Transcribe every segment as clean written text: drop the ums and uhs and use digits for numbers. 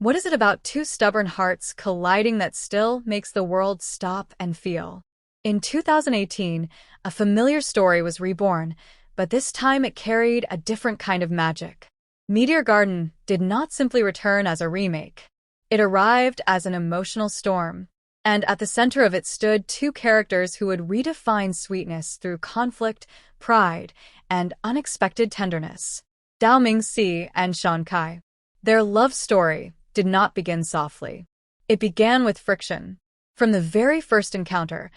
What is it about two stubborn hearts colliding that still makes the world stop and feel? In 2018, a familiar story was reborn, but this time it carried a different kind of magic. Meteor Garden did not simply return as a remake. It arrived as an emotional storm, and at the center of it stood two characters who would redefine sweetness through conflict, pride, and unexpected tenderness. Dao Ming Si and Shan Cai. Their love story did not begin softly. It began with friction. From the very first encounter,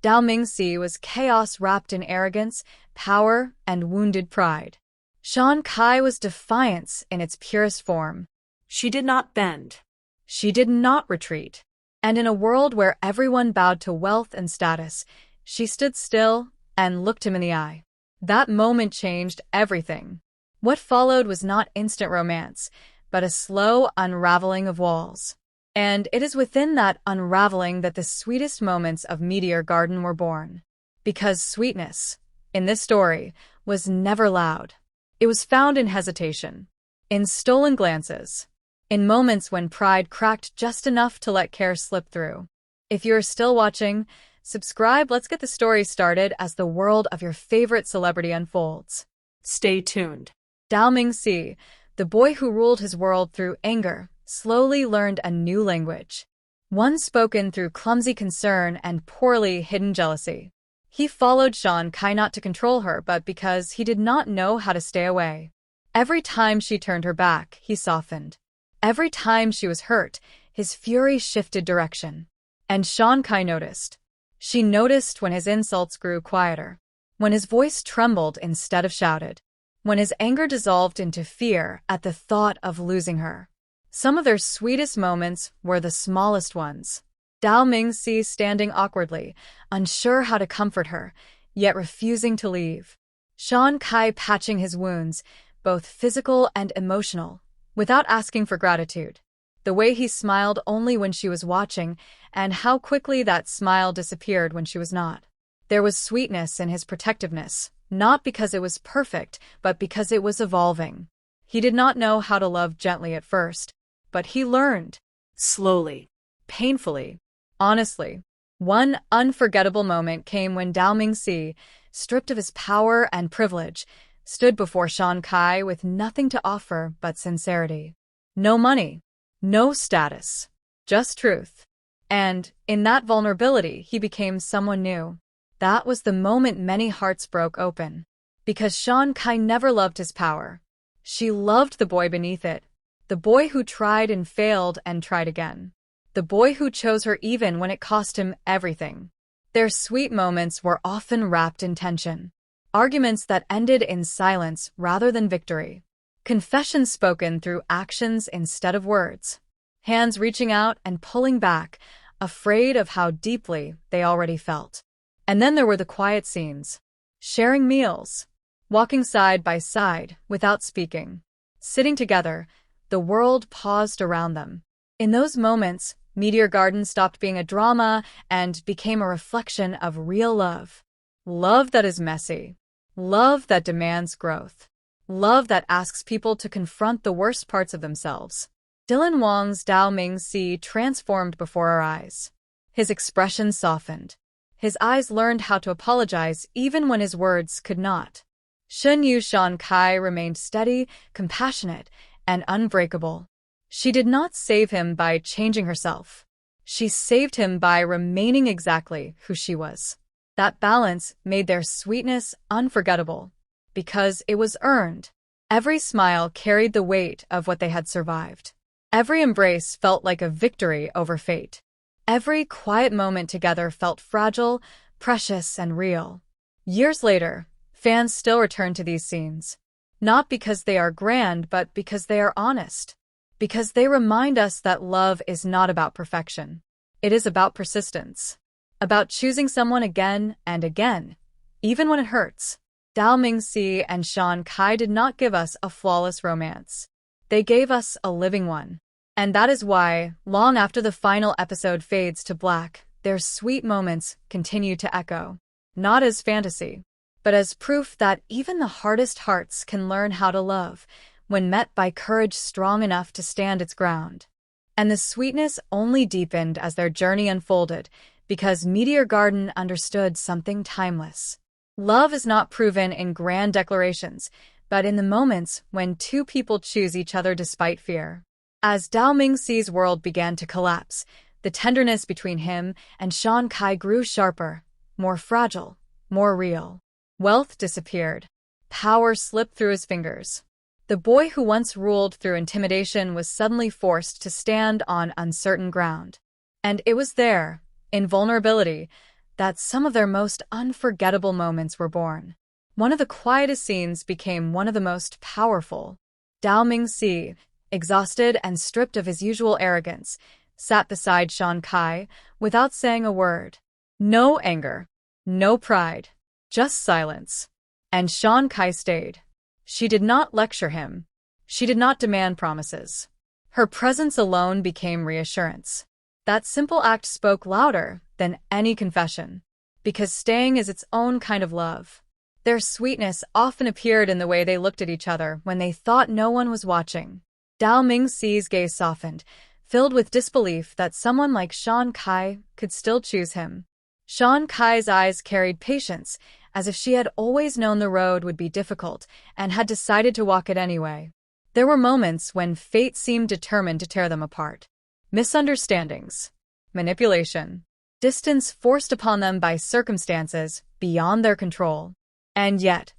Dao Ming Si was chaos wrapped in arrogance, power, and wounded pride. Shan Cai was defiance in its purest form. She did not bend. She did not retreat. And in a world where everyone bowed to wealth and status, she stood still and looked him in the eye. That moment changed everything. What followed was not instant romance, but a slow unraveling of walls. And it is within that unraveling that the sweetest moments of Meteor Garden were born. Because sweetness, in this story, was never loud. It was found in hesitation, in stolen glances, in moments when pride cracked just enough to let care slip through. If you're still watching, subscribe. Let's get the story started as the world of your favorite celebrity unfolds. Stay tuned. Dao Ming Si, the boy who ruled his world through anger, slowly learned a new language. One spoken through clumsy concern and poorly hidden jealousy. He followed Shan Cai not to control her, but because he did not know how to stay away. Every time she turned her back, he softened. Every time she was hurt, his fury shifted direction. And Shan Cai noticed. She noticed when his insults grew quieter, when his voice trembled instead of shouted, when his anger dissolved into fear at the thought of losing her. Some of their sweetest moments were the smallest ones. Dao Ming Si standing awkwardly, unsure how to comfort her, yet refusing to leave. Shan Cai patching his wounds, both physical and emotional, without asking for gratitude. The way he smiled only when she was watching, and how quickly that smile disappeared when she was not. There was sweetness in his protectiveness, not because it was perfect, but because it was evolving. He did not know how to love gently at first, but he learned. Slowly. Painfully. Honestly. One unforgettable moment came when Dao Ming Si, stripped of his power and privilege, stood before Shan Cai with nothing to offer but sincerity. No money. No status. Just truth. And, in that vulnerability, he became someone new. That was the moment many hearts broke open. Because Shan Cai never loved his power. She loved the boy beneath it. The boy who tried and failed and tried again. The boy who chose her even when it cost him everything. Their sweet moments were often wrapped in tension. Arguments that ended in silence rather than victory. Confessions spoken through actions instead of words. Hands reaching out and pulling back, afraid of how deeply they already felt. And then there were the quiet scenes. Sharing meals. Walking side by side without speaking. Sitting together, the world paused around them. In those moments, Meteor Garden stopped being a drama and became a reflection of real love. Love that is messy. Love that demands growth. Love that asks people to confront the worst parts of themselves. Dylan Wang's Dao Ming Si transformed before our eyes. His expression softened. His eyes learned how to apologize even when his words could not. Shen Yue Shan Cai remained steady, compassionate, and unbreakable. She did not save him by changing herself. She saved him by remaining exactly who she was. That balance made their sweetness unforgettable, because it was earned. Every smile carried the weight of what they had survived. Every embrace felt like a victory over fate. Every quiet moment together felt fragile, precious, and real. Years later, fans still return to these scenes. Not because they are grand, but because they are honest. Because they remind us that love is not about perfection. It is about persistence. About choosing someone again and again, even when it hurts. Dao Ming Si and Shan Cai did not give us a flawless romance. They gave us a living one. And that is why, long after the final episode fades to black, their sweet moments continue to echo. Not as fantasy, but as proof that even the hardest hearts can learn how to love, when met by courage strong enough to stand its ground. And the sweetness only deepened as their journey unfolded, because Meteor Garden understood something timeless. Love is not proven in grand declarations, but in the moments when two people choose each other despite fear. As Dao Ming Si's world began to collapse, the tenderness between him and Shan Cai grew sharper, more fragile, more real. Wealth disappeared. Power slipped through his fingers. The boy who once ruled through intimidation was suddenly forced to stand on uncertain ground. And it was there, in vulnerability, that some of their most unforgettable moments were born. One of the quietest scenes became one of the most powerful. Dao Ming Si, exhausted and stripped of his usual arrogance, sat beside Shan Cai without saying a word. No anger, no pride, just silence. And Shan Cai stayed. She did not lecture him. She did not demand promises. Her presence alone became reassurance. That simple act spoke louder than any confession, because staying is its own kind of love. Their sweetness often appeared in the way they looked at each other when they thought no one was watching. Dao Ming Si's gaze softened, filled with disbelief that someone like Shan Cai could still choose him. Shan Cai's eyes carried patience, as if she had always known the road would be difficult and had decided to walk it anyway. There were moments when fate seemed determined to tear them apart. Misunderstandings, manipulation, distance forced upon them by circumstances beyond their control. And yet,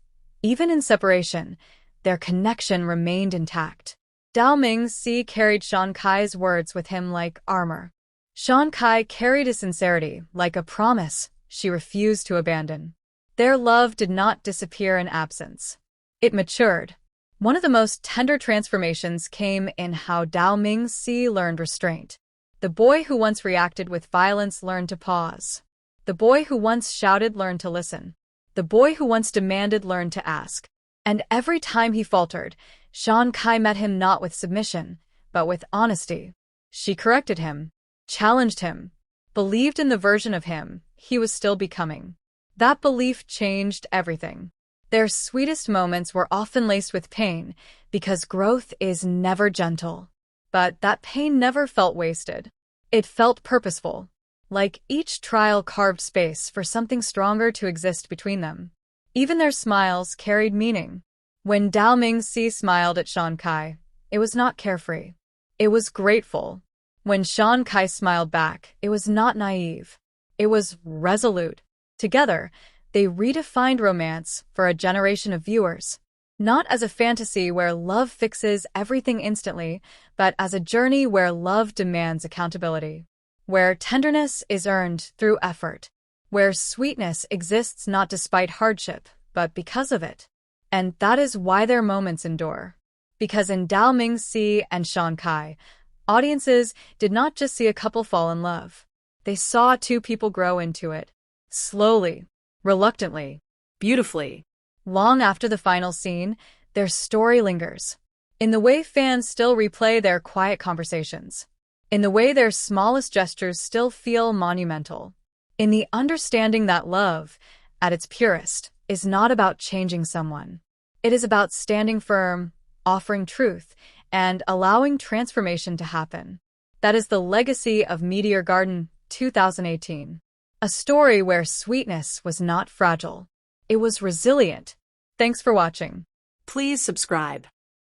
even in separation, their connection remained intact. Dao Ming Si carried Shan Cai's words with him like armor. Shan Cai carried his sincerity like a promise she refused to abandon. Their love did not disappear in absence. It matured. One of the most tender transformations came in how Dao Ming Si learned restraint. The boy who once reacted with violence learned to pause. The boy who once shouted learned to listen. The boy who once demanded learned to ask. And every time he faltered, Shan Cai met him not with submission, but with honesty. She corrected him, challenged him, believed in the version of him he was still becoming. That belief changed everything. Their sweetest moments were often laced with pain, because growth is never gentle. But that pain never felt wasted. It felt purposeful, like each trial carved space for something stronger to exist between them. Even their smiles carried meaning. When Dao Ming Si smiled at Shan Cai, it was not carefree. It was grateful. When Shan Cai smiled back, it was not naive. It was resolute. Together, they redefined romance for a generation of viewers. Not as a fantasy where love fixes everything instantly, but as a journey where love demands accountability. Where tenderness is earned through effort. Where sweetness exists not despite hardship, but because of it. And that is why their moments endure. Because in Dao Ming Si and Shan Cai, audiences did not just see a couple fall in love. They saw two people grow into it. Slowly, reluctantly, Beautifully. long after the final scene, their story lingers. In the way fans still replay their quiet conversations. In the way their smallest gestures still feel monumental. In the understanding that love, at its purest, is not about changing someone. It is about standing firm, offering truth, and allowing transformation to happen. That is the legacy of Meteor Garden 2018. A story where sweetness was not fragile. It was resilient. Thanks for watching. Please subscribe.